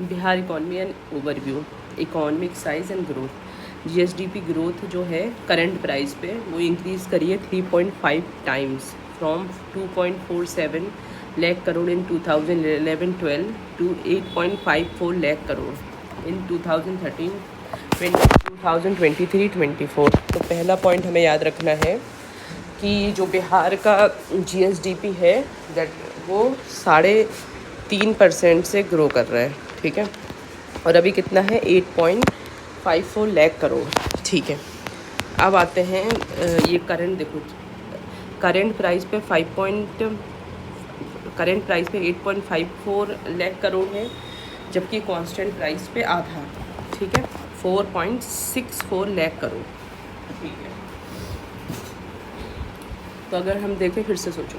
Bihar economy and overview, economic size and growth. GSDP growth जो है current price पे वो इंक्रीज़ करी है 3.5 times from 2.47 lakh crore in 2011-12 to 8.54 lakh crore in 2023-24। तो पहला पॉइंट हमें याद रखना है कि जो बिहार का जीएसडीपी है दैट वो 3.5% से ग्रो कर रहा है, ठीक है। और अभी कितना है 8.54 लाख करोड़, ठीक है। अब आते हैं ये करंट, देखो करंट प्राइस पे 8.54 लाख करोड़ है, जबकि कांस्टेंट प्राइस पे आधा, ठीक है, 4.64 लाख करोड़, ठीक है। तो अगर हम देखें, फिर से सोचो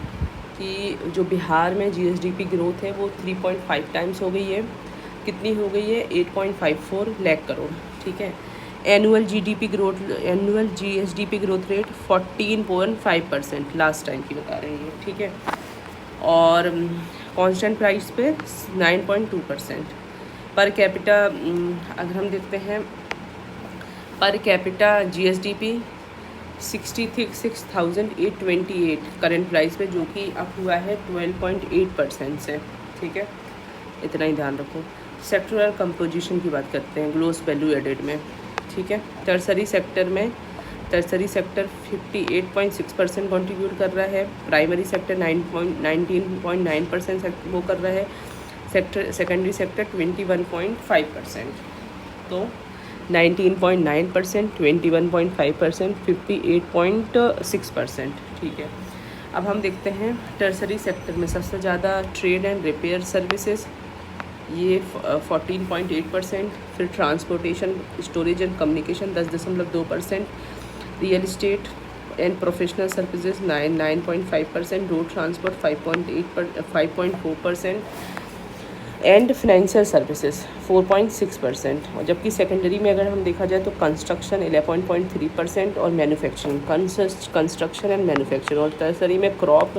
कि जो बिहार में जीएसडीपी ग्रोथ है वो 3.5 टाइम्स हो गई है, कितनी हो गई है 8.54 लाख करोड़, ठीक है। Annual GSDP growth rate 14.5% last time की बता रही है, ठीक है। और कांस्टेंट प्राइस पे 9.2%। पर कैपिटा अगर हम देखते हैं, per capita GSDP 66,828 current price पे, जो कि अप हुआ है 12.8% से, ठीक है। इतना ही ध्यान रखो। सेक्टरल कंपोजिशन की बात करते हैं ग्रोस वैल्यू एडेड में, ठीक है। टर्सरी सेक्टर 58.6% कंट्रीब्यूट कर रहा है, प्राइमरी सेक्टर 19.9% वो कर रहा है, सेकेंडरी सेक्टर 21.5%। तो 19.9%, 21.5%, 58.6%, ठीक है। अब हम देखते हैं टर्सरी सेक्टर में सबसे ज़्यादा ट्रेड एंड रिपेयर सर्विसेज, ये 14.8%, फिर transportation, storage and communication 10.2%, real estate and professional services 9.5%, road transport 5.4%, and financial services 4.6%। और जबकि सेकेंडरी में अगर हम देखा जाए तो कंस्ट्रक्शन 11.3% और मैन्युफैक्चरिंग, कंस्ट्रक्शन एंड मैन्युफैक्चरिंग। और टर्सरी में क्रॉप,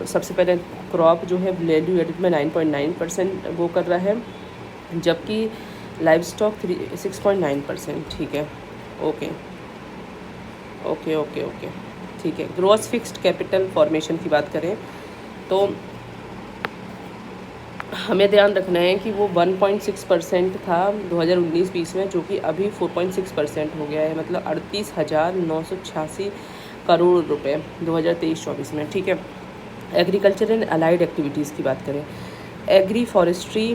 सबसे पहले क्रॉप जो है वैल्यू एडिड में 9.9% वो कर रहा है, जबकि लाइव स्टॉक 6.9%, ठीक है। ओके ओके ओके ओके, ठीक है। ग्रॉस फिक्स्ड कैपिटल फॉर्मेशन की बात करें तो हमें ध्यान रखना है कि वो 1.6% था 2019-20 में, जो कि अभी 4.6% हो गया है, मतलब 38,986 करोड़ रुपए 2023-24 में, ठीक है। एग्रीकल्चर एंड अलाइड एक्टिविटीज़ की बात करें, agri forestry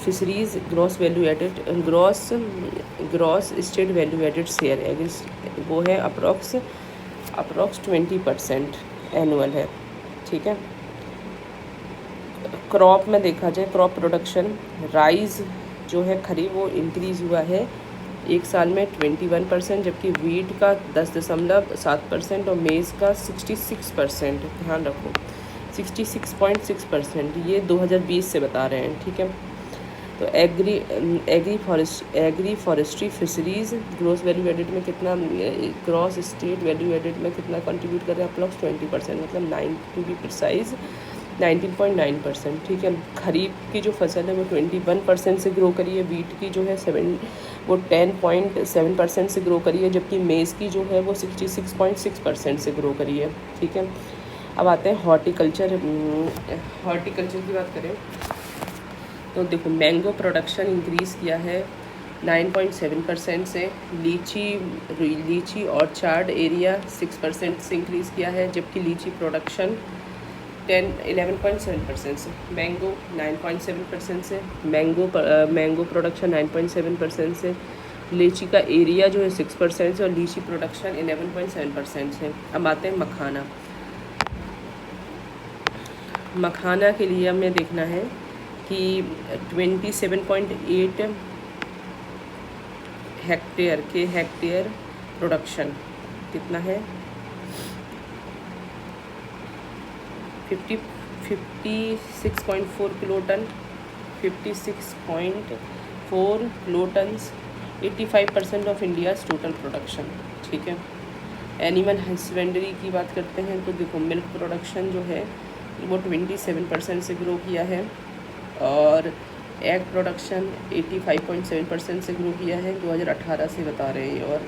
fisheries gross value added, gross state value added share वो है अप्रॉक्स 20% एनुअल है, ठीक है। क्रॉप में देखा जाए, क्रॉप प्रोडक्शन राइस जो है खरीफ वो इंक्रीज़ हुआ है एक साल में 21%, जबकि वीट का 10.7% और मेज़ का 66%, ध्यान रखो 66.6%, ये 2020 से बता रहे हैं, ठीक है। तो agri forestry fisheries gross value added में कितना, ग्रॉस स्टेट वैल्यू एडेड में कितना कंट्रीब्यूट कर रहे हैं, अप्रॉक्स 20%, मतलब 9 टू बी प्रिसाइज 19.9%, ठीक है। खरीफ की जो फसल है वो 21% से ग्रो करी है, वीट की जो है 10.7% से ग्रो करी है, जबकि मेज़ की जो है वो 66.6% से ग्रो करी है, ठीक है। अब आते हैं हॉर्टिकल्चर की बात करें तो देखो मैंगो प्रोडक्शन इंक्रीज़ किया है 9.7% से, लीची ऑर्चार्ड एरिया 6% से इंक्रीज़ किया है, जबकि लीची प्रोडक्शन 11.7% से, मैंगो 9.7% से, मैंगो प्रोडक्शन 9.7% से, लीची का एरिया जो है 6% से, और लीची प्रोडक्शन 11.7% से। अब आते हैं मखाना के लिए हमें देखना है कि 27.8 हेक्टेयर प्रोडक्शन कितना है, 56.4 किलो टन, 56.4 किलो टन्स, 85% ऑफ इंडियाज़ टोटल प्रोडक्शन, ठीक है। एनिमल हस्बेंड्री की बात करते हैं तो देखो मिल्क प्रोडक्शन जो है वो 27% से ग्रो किया है, और एग प्रोडक्शन 85.7% से ग्रो किया है 2018 से बता रहे हैं, और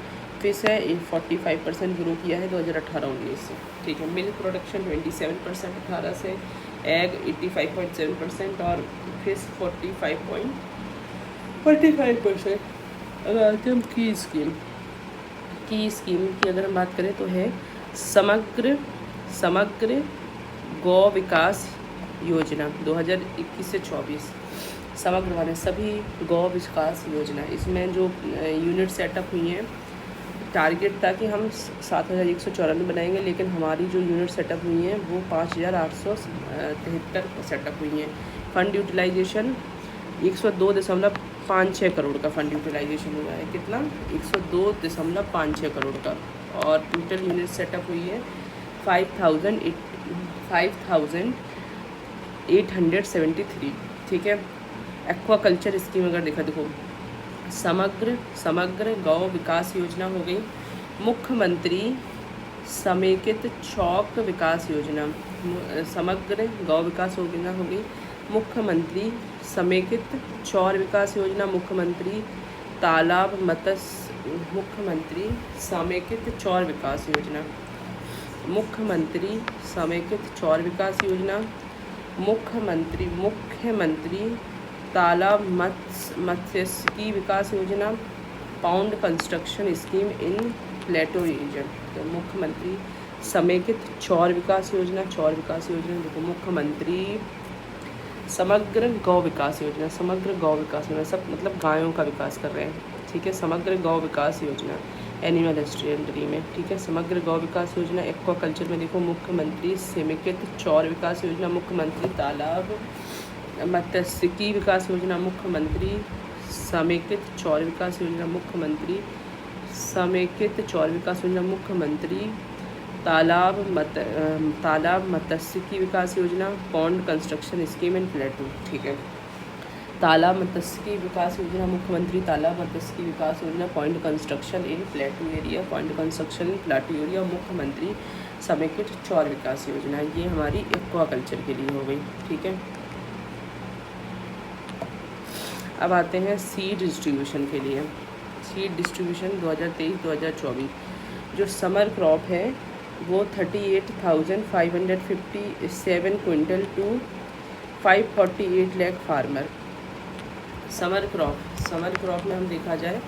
फिश है 45% ग्रो किया है 2018-19 से। ठीक है, मिल्क प्रोडक्शन 27% 18 से, एग 85.7% और फिश 45.45%। अगर आते हम की स्कीम की अगर हम बात करें तो है समग्र गौ विकास योजना 2021 से 24। समग्र माने सभी गौ विकास योजना, इसमें जो यूनिट सेटअप हुई हैं, टारगेट था कि हम 7,194 बनाएंगे, लेकिन हमारी जो यूनिट सेटअप हुई हैं वो 5,873 सेटअप हुई हैं। फंड यूटिलाइजेशन 102.56 करोड़ का फंड यूटिलाइजेशन हुआ है। कितना? 102.56 करोड़ का। और टोटल यूनिट सेटअप हुई है 5,873। ठीक है। एक्वाकल्चर स्कीम अगर देखो समग्र गौ विकास योजना हो गई, मुख्यमंत्री समेकित चौक विकास योजना, समग्र गौ विकास योजना हो गई, मुख्यमंत्री समेकित चौर विकास योजना, मुख्यमंत्री तालाब मत्स्य, मुख्यमंत्री समेकित चौर विकास योजना, मुख्यमंत्री समेकित चौर विकास योजना, मुख्यमंत्री तालाब मत्स्यिकी विकास योजना, pound construction scheme in plateau region. तो मुख्यमंत्री समेकित चौर विकास योजना देखो, मुख्यमंत्री समग्र गौ विकास योजना, सब मतलब गायों का विकास कर रहे हैं। ठीक है, समग्र गौ विकास योजना एनिमल हस्बेंड्री में। ठीक है, समग्र गौ विकास योजना। एक्वाकल्चर में देखो, मुख्यमंत्री समेकित चौर विकास योजना, मुख्यमंत्री तालाब मत्स्यिकी विकास योजना, मुख्यमंत्री समेकित चौर विकास योजना, मुख्यमंत्री समेकित चौर विकास योजना, मुख्यमंत्री तालाब मत्स्यिकी विकास योजना, पॉन्ड कंस्ट्रक्शन स्कीम इन प्लेटू। ठीक है, तालाब मत्स्यिकी विकास योजना, मुख्यमंत्री तालाब मत्स्यिकी विकास योजना, पॉइंट कंस्ट्रक्शन इन प्लेटू एरिया, मुख्यमंत्री समेकित चौर विकास योजना। ये हमारी एक्वाकल्चर के लिए हो गई। ठीक है, अब आते हैं सीड डिस्ट्रीब्यूशन के लिए। सीड डिस्ट्रीब्यूशन 2023-2024 जो समर क्रॉप है वो 38,557 quintal to 548 lakh farmer. Summer crop में हम देखा जाए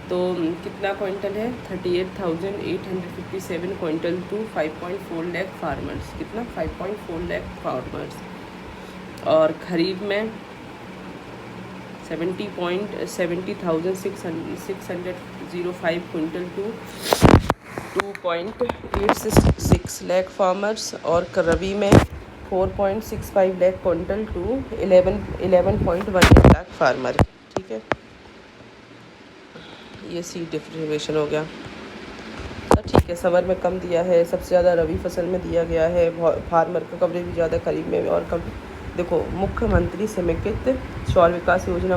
तो कितना क्विंटल है? 38,857 क्विंटल टू 5.4 लाख फार्मर्स। कितना? 5.4 लाख फार्मर्स। और खरीफ में 70,605 क्विंटल टू 2.86 लाख फार्मर्स। और रबी में 4.65 lakh quintal to 11.18 lakh farmer. ठीक है, ये सीड डिस्ट्रीब्यूशन हो गया। तो ठीक है, समर में कम दिया है, सबसे ज़्यादा रबी फसल में दिया गया है, फार्मर का कवरेज भी ज़्यादा, खरीफ में और कम। देखो, मुख्यमंत्री समेकित चौर विकास योजना,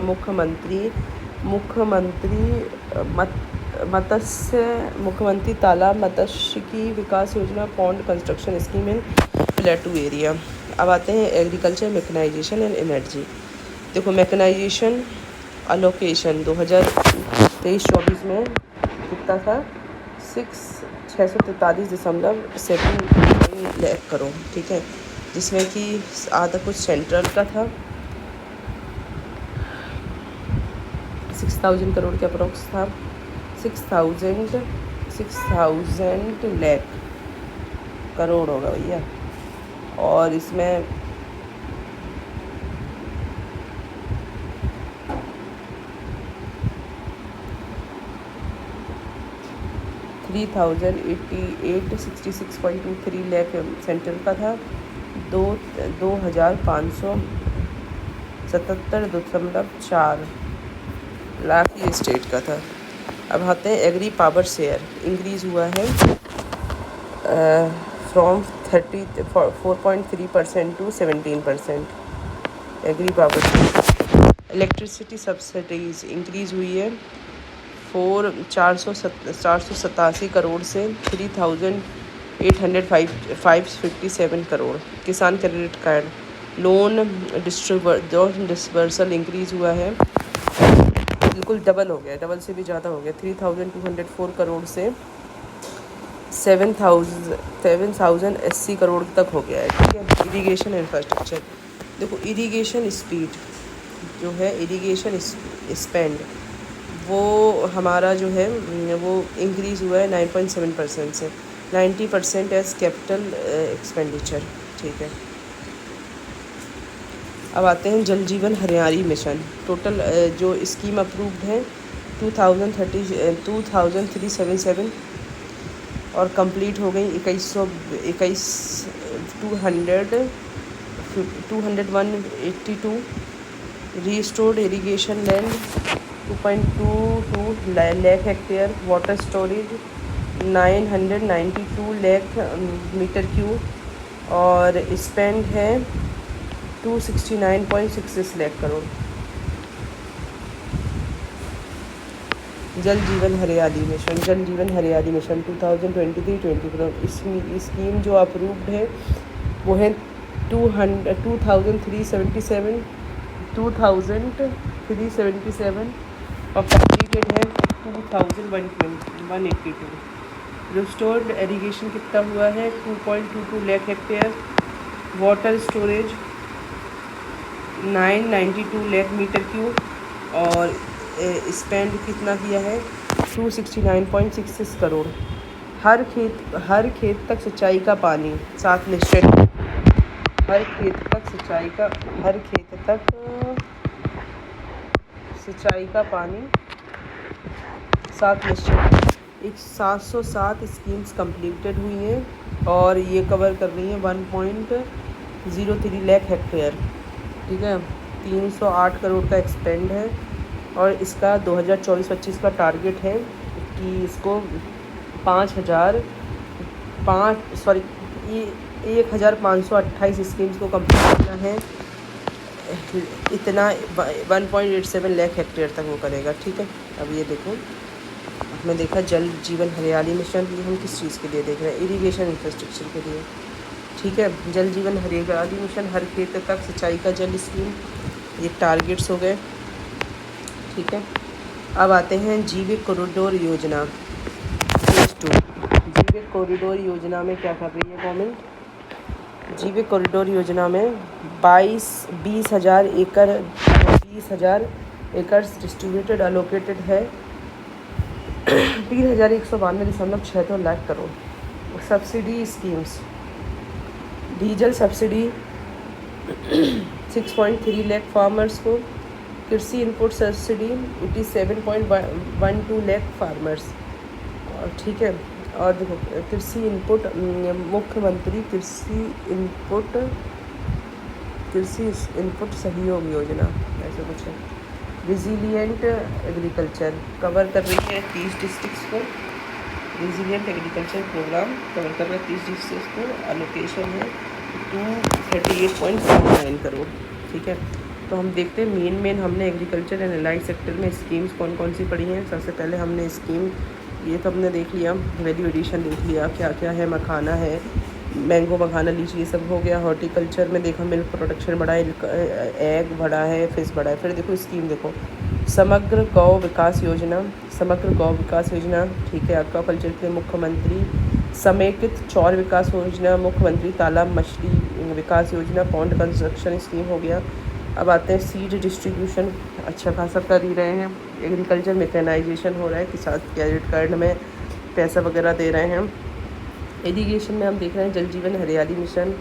मुख्यमंत्री तालाब मत्स्यिकी विकास योजना, pond construction scheme in प्लेटू area. अब आते हैं एग्रीकल्चर मैकेनाइजेशन एंड एनर्जी। देखो, मैकेनाइजेशन अलोकेशन 2023-24 में कितना था? 643.7 लाख करोड़। ठीक है, जिसमें कि आधा कुछ सेंट्रल का था, 6,000 करोड़ के अप्रोक्स था, 6,000 लाख करोड़ होगा भैया। और इसमें $3,088.66.23 लाख सेंट्रल का था, 2,577.4 लाख ये स्टेट का था। अब आते हैं एग्री पावर शेयर इंक्रीज़ हुआ है from 4.3% to 17%। Agri power share. Electricity subsidies increase हुई है 487 करोड़ से 3,857 crore. Kisan credit card loan disbursal increase हुआ है, बिल्कुल डबल हो गया, डबल से भी ज़्यादा हो गया, 3204 करोड़ से 7080 करोड़ तक हो गया है। ठीक है। इरीगेशन इंफ्रास्ट्रक्चर देखो, इरीगेशन स्पीड जो है, इरीगेशन स्पेंड वो हमारा जो है वो इंक्रीज़ हुआ है 9.7% से 90% एज कैपिटल एक्सपेंडिचर। ठीक है। अब आते हैं जल जीवन हरियाली मिशन। टोटल जो स्कीम अप्रूव्ड है 2377 और कंप्लीट हो गई 28182। Restored irrigation land 2.22 lakh hectare, water storage 992 lakh metre cube और स्पेंड है 269.66 लाख करोड़। जल जीवन हरियाली मिशन 2023-24 स्कीम जो अप्रूव्ड है वो है 2377 और कंप्लीटेड है 2182। रिस्टोर्ड एरीगेशन कितना हुआ है 2.22 lakh hectare, water storage 992 lakh metre cube और स्पेंड कितना किया है 269.66 करोड़। हर खेत तक सिंचाई का पानी 7 निश्चित, हर खेत तक सिंचाई का पानी 7 निश्चित। 707 स्कीम्स कंप्लीटेड हुई हैं और ये कवर कर रही हैं 1.03 लाख हेक्टेयर। ठीक है। 308 करोड़ का एक्सपेंड है और इसका 2024-25 का टारगेट है कि इसको 1528 स्कीम्स को कंप्लीट करना है। इतना 1.87 लाख हेक्टेयर तक वो करेगा। ठीक है। अब ये देखो, हमने देखा जल जीवन हरियाली मिशन, ये हम किस चीज़ के लिए देख रहे हैं, इरिगेशन इंफ्रास्ट्रक्चर के लिए। ठीक है। जल जीवन हरियाली मिशन, हर खेत तक सिंचाई का जल स्कीम, ये टारगेट्स हो गए। ठीक है। अब आते हैं जीविक कॉरिडोर योजना फेज 2। जीविक कॉरिडोर योजना में क्या कर रही है गवर्नमेंट? जीविक कॉरिडोर योजना में 20,000 एकड़ डिस्ट्रीब्यूटेड अलोकेटेड है 3,192.76 lakh crore. Subsidy schemes, diesel subsidy 6.3 lakh farmers को, कृषि इनपुट सब्सिडी 87.12 लाख फार्मर्स। और ठीक है। और देखो, कृषि इनपुट मुख्यमंत्री कृषि इनपुट सहयोग योजना, ऐसा कुछ है। रिजिलियंट एग्रीकल्चर कवर कर रही है 30 डिस्ट्रिक्ट्स को, रिजिलियंट एग्रीकल्चर प्रोग्राम कवर कर रहा है 30 डिस्ट्रिक्ट्स को। एलोकेशन है 238.49 करोड़। ठीक है। तो हम देखते हैं मेन हमने एग्रीकल्चर एंड एलाइड सेक्टर में स्कीम्स कौन कौन सी पढ़ी हैं। सबसे पहले हमने स्कीम, ये तो हमने देख लिया, वैल्यू एडिशन देख लिया, क्या क्या है, मखाना है, मैंगो मखाना लीची, ये सब हो गया। हॉर्टिकल्चर में देखा मिल्क प्रोडक्शन बढ़ा है, एग बढ़ा है, फिश बढ़ा है। फिर देखो स्कीम देखो, समग्र गौ विकास योजना, ठीक है। एक्वाकल्चर के लिए मुख्यमंत्री समेकित चौर विकास योजना, मुख्यमंत्री तालाब मछली विकास योजना, पॉन्ड कंस्ट्रक्शन स्कीम हो गया। अब आते हैं सीड डिस्ट्रीब्यूशन, अच्छा खासा कर ही रहे हैं। एग्रीकल्चर मैकेनाइजेशन हो रहा है, किसान क्रेडिट कार्ड में पैसा वगैरह दे रहे हैं। इरिगेशन में हम देख रहे हैं जल जीवन हरियाली मिशन।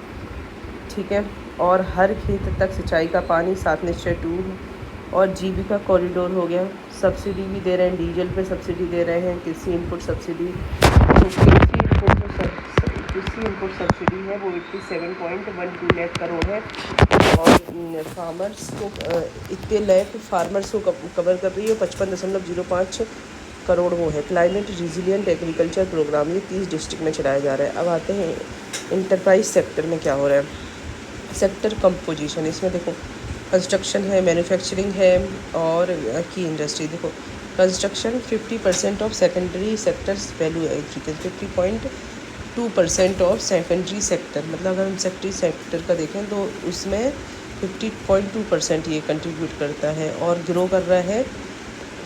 ठीक है। और हर खेत तक सिंचाई का पानी 7 निश्चय 2 और जीविका कॉरिडोर हो गया। सब्सिडी भी दे रहे हैं, डीजल पे सब्सिडी दे रहे हैं, कृषि इनपुट सब्सिडी, कृषि इनपुट सब्सिडी है वो 87.12 लाख करोड़ है और फार्मर्स को इतने लाख फार्मर्स को कवर कर रही है। 55.05 करोड़ वो है। क्लाइमेट रिजिलियंट एग्रीकल्चर प्रोग्राम, ये 30 डिस्ट्रिक्ट में चलाया जा रहा है। अब आते हैं इंटरप्राइज सेक्टर में क्या हो रहा है। सेक्टर कंपोजिशन, इसमें देखो कंस्ट्रक्शन है, मैन्युफैक्चरिंग है और की इंडस्ट्री। देखो construction 50% of secondary sectors value agriculture, 2% of secondary sector, मतलब अगर हम सेकेंडरी सेक्टर का देखें तो उसमें 50.2% ये कंट्रीब्यूट करता है और ग्रो कर रहा है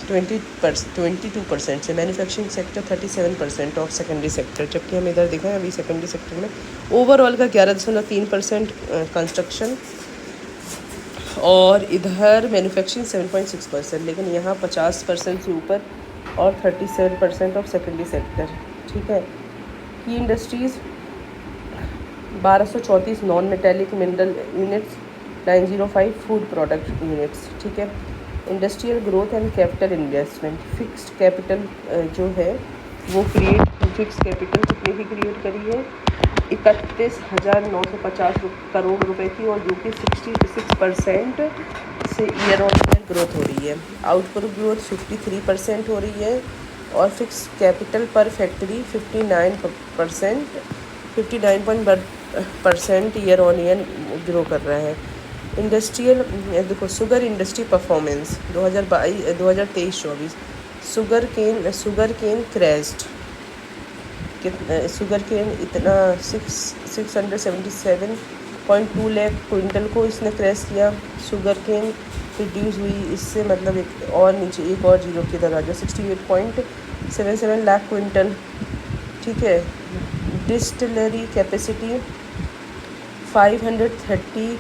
22% से। Manufacturing sector 37% of secondary sector, जबकि हम इधर देखें अभी सेकेंडरी सेक्टर में ओवरऑल का 11.3% कंस्ट्रक्शन और इधर मैन्युफैक्चरिंग 7.6%, लेकिन यहाँ 50% से ऊपर और 37% ऑफ सेकेंडरी सेक्टर। ठीक है। की industries 1234 non metallic mineral units, 905 food product units. ठीक है। Industrial growth and capital investment, fixed capital जो है वो फिक्स कैपिटल कितने की क्रिएट करी है, 31,950 करोड़ रुपए की, और जो कि 66% से ईयर ऑन ईयर ग्रोथ हो रही है। आउटपुट ग्रोथ 53% हो रही है और फिक्स कैपिटल पर factory 59% year on year grow कर रहा है। इंडस्ट्रियल देखो, sugar industry performance 2023-24, sugar cane crushed, sugar cane इतना 677.2 लाख क्विंटल को इसने क्रैश किया। शुगर केन रिड्यूस हुई इससे, मतलब एक और नीचे एक और जीरो की तरह जो 68.77 लाख क्विंटल। ठीक है। Distillery capacity 530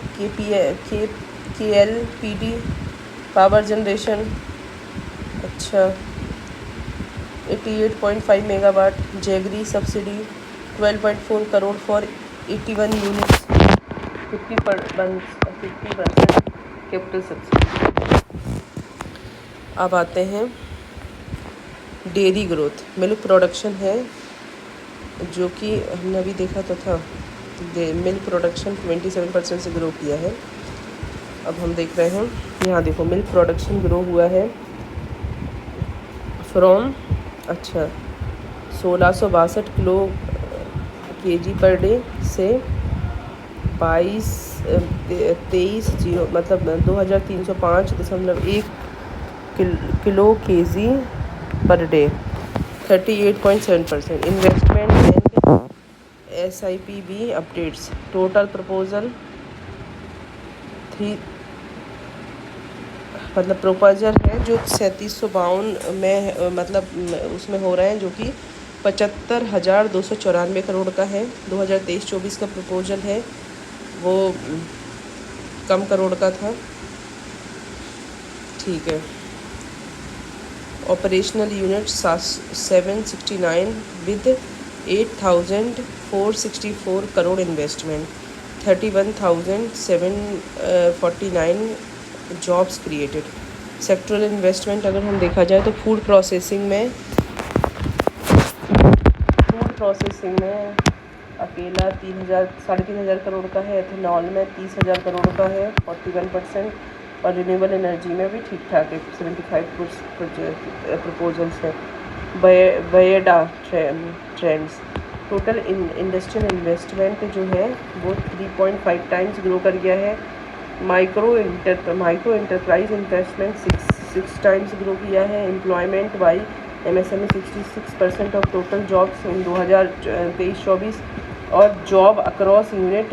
KLPD, power generation अच्छा 88.5 megawatt, jaggery subsidy 12.4 crore for 81 units, 50% capital subsidy. अब आते हैं डेयरी ग्रोथ, मिल्क प्रोडक्शन है जो कि हमने अभी देखा तो था, मिल्क प्रोडक्शन 27% से ग्रो किया है। अब हम देख रहे हैं यहाँ देखो, मिल्क प्रोडक्शन ग्रो हुआ है from 1662 kilo KG per day से 23 मतलब 2305.1 kilo KG per day, 38.7%। Investment and SIPB updates, total proposal 3 मतलब प्रोपोजल है जो 3752 में मतलब उसमें हो रहे हैं, जो कि 75,294 करोड़ का है। 2023-24 का प्रपोजल है वो कम करोड़ का था। ठीक है। Operational unit 769 with 8,464 crore investment, 31,749 jobs created. Sectoral investment अगर हम देखा जाए तो फूड प्रोसेसिंग में अकेला 3,000-3,500 करोड़ का है, एथेनॉल में 30,000 करोड़ का है 41%, और रिन्यूएबल एनर्जी में भी ठीक ठाक है 75 प्रपोजल्स है। बयेडा ट्रेंड्स, टोटल इंडस्ट्रियल इन्वेस्टमेंट जो है वो 3.5 टाइम्स ग्रो कर गया है। Micro enterprise investment 6 times grow किया है। Employment by MSME 66% of total jobs in 2023-24, और job across unit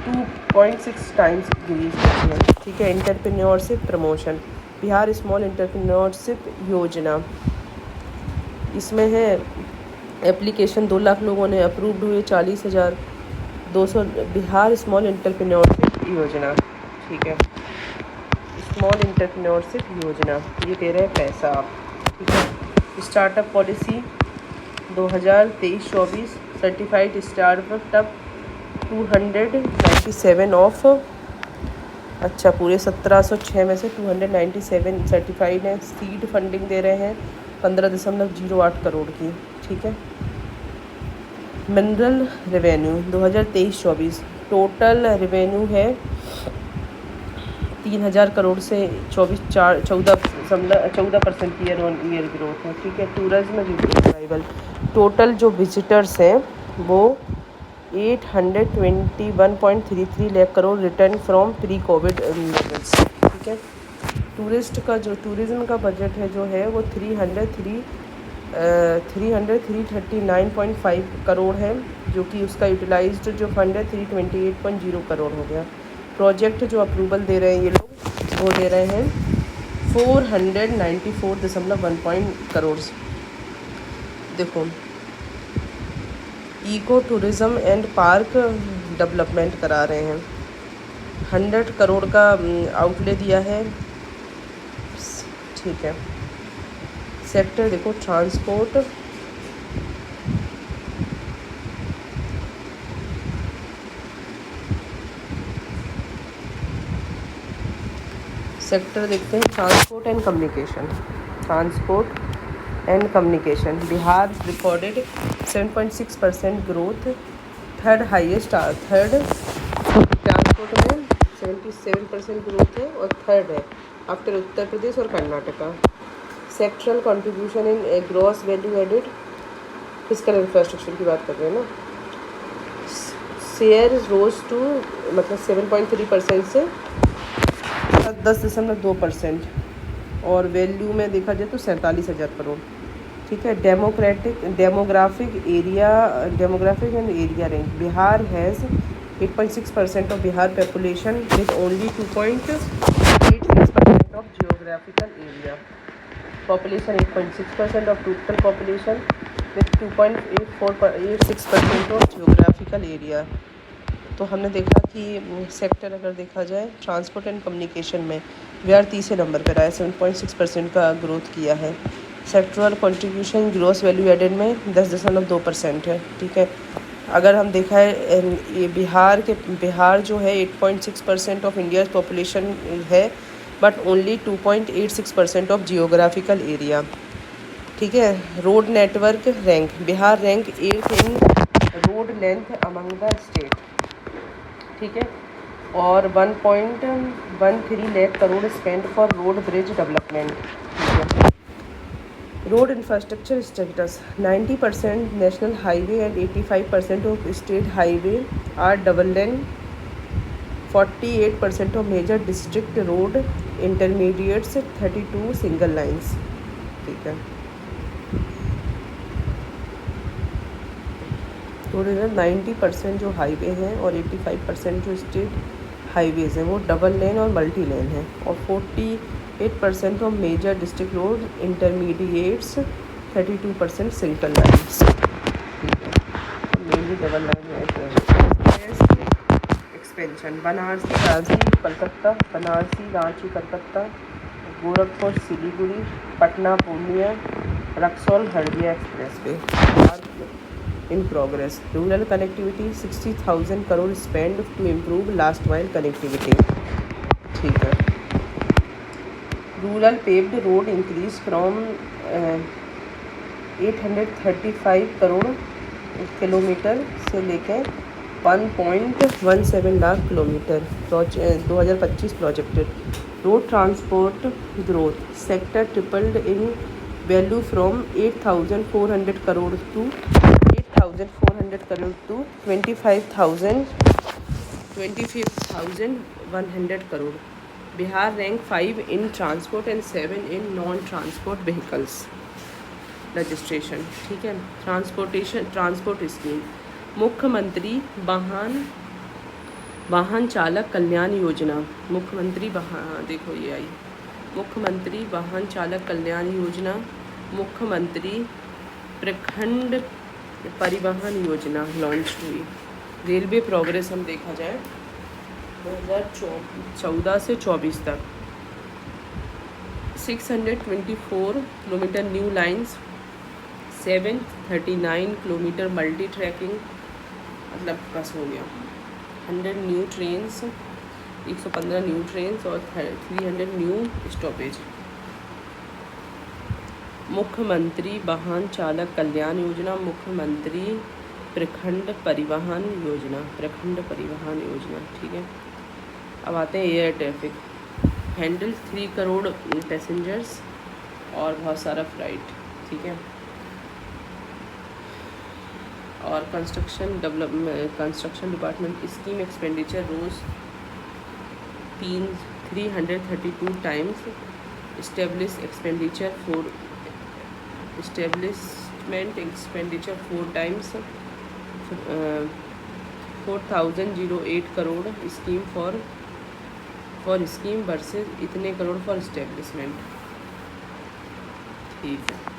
2.6 times increase करती है। ठीक है। Entrepreneurship promotion, Bihar small entrepreneurship योजना, इसमें है एप्लीकेशन 2 लाख लोगों ने अप्रूव्ड हुए, 40,200 बिहार स्मॉल एंटरप्रेन्योरशिप योजना। ठीक है। स्मॉल एंटरप्रेन्योरशिप योजना ये दे रहे हैं पैसा आप। ठीक है। Startup policy 2023-24, certified startup 297 of पूरे 1706 में से 297 सर्टिफाइड हैं। सीड फंडिंग दे रहे हैं 15.08 करोड़ की। ठीक है। मिनरल रेवेन्यू 2023-24, टोटल रेवेन्यू है 3,000 करोड़ से 14% ईयर ऑन ईयर ग्रोथ है। ठीक है। टूरिज्म रिवाइवल, टोटल जो विजिटर्स हैं वो 821.33 lakh crore, return from pre Covid levels. ठीक है। टूरिज्म का बजट है जो है वो 303 339.5 करोड़ है, जो कि उसका यूटिलाइज्ड जो फंड है 328.0 करोड़ हो गया। प्रोजेक्ट जो अप्रूवल दे रहे हैं ये लोग, वो दे रहे हैं 494.1 करोड़। देखो, eco tourism and park development करा रहे हैं, 100 करोड़ का आउटले दिया है। ठीक है, सेक्टर देखो ट्रांसपोर्ट, सेक्टर देखते हैं transport and communication. Transport and communication, Bihar recorded 7.6% growth, third highest, third transport में 77% ग्रोथ है और थर्ड है आफ्टर उत्तर प्रदेश और Karnataka. Sectoral contribution in gross value added, physical infrastructure की बात कर रहे हैं ना, शेयर रोज टू मतलब 7.3% से 10.2%, और वैल्यू में देखा जाए तो 47,000 करोड़। ठीक है, demographic and area range, Bihar has 8.6% of Bihar population with only 2.86% of geographical area. Population 8.6% of total population with 2.86% of geographical area. तो हमने देखा कि सेक्टर अगर देखा जाए ट्रांसपोर्ट एंड कम्युनिकेशन में बिहार तीसरे नंबर पर आया, 7.6% का ग्रोथ किया है। Sectoral contribution gross value added में 10.2% है। ठीक है, अगर हम देखा है ये बिहार जो है 8.6% ऑफ इंडिया पॉपुलेशन है, but only 2.86% of geographical area. ठीक है, road network rank, Bihar rank 8 in road length among the state. ठीक है, और 1.13 lakh crore spend for road bridge development. Road infrastructure status, 90% national highway and 85% of state highway are double lane, 48% of major district road intermediates, 32 single lines. ठीक है, तो 90% जो highway हैं और 85% जो स्टेट हाईवेज़ हैं वो डबल लेन और मल्टी लेन है, और 48% of major district road intermediates, 32% single lines. Mainly double line expansion, Banarasi Ranchi Calcutta, Banarasi Ranchi Calcutta, Gorakhpur Siliguri, Patna Purnia, Raxaul Haldia expressway in progress. Rural connectivity, 60,000 crore spent to improve last mile connectivity. ठीक है, rural paved road increase from 835 crore kilometre से लेकर 1.17 lakh kilometre 2025 projected. Road transport growth, sector tripled in value from 8,400 crore to 25,100 crore. Bihar rank 5 in transport and 7 in non transport vehicles registration. ठीक है, transport scheme, मुख्यमंत्री वाहन चालक कल्याण योजना, देखो ये आई, मुख्यमंत्री वाहन चालक कल्याण योजना, मुख्यमंत्री प्रखंड परिवहन योजना लॉन्च हुई। रेलवे प्रोग्रेस हम देखा जाए 2014 से 24 तक 624 kilometre new lines, 739 kilometre multi tracking, मतलब बस हो गया, 100 न्यू ट्रेन्स, 115 न्यू ट्रेन्स और 300 न्यू स्टॉपेज। मुख्यमंत्री वाहन चालक कल्याण योजना, मुख्यमंत्री प्रखंड परिवहन योजना। ठीक है, अब आते हैं air traffic, handle 3 crore passengers और बहुत सारा फ्लाइट। ठीक है, और construction department scheme expenditure rose 332 times, establish expenditure for establishment expenditure 4 times 4008 crore scheme for scheme versus इतने करोड़ फॉर इस्टेब्लिशमेंट। ठीक है।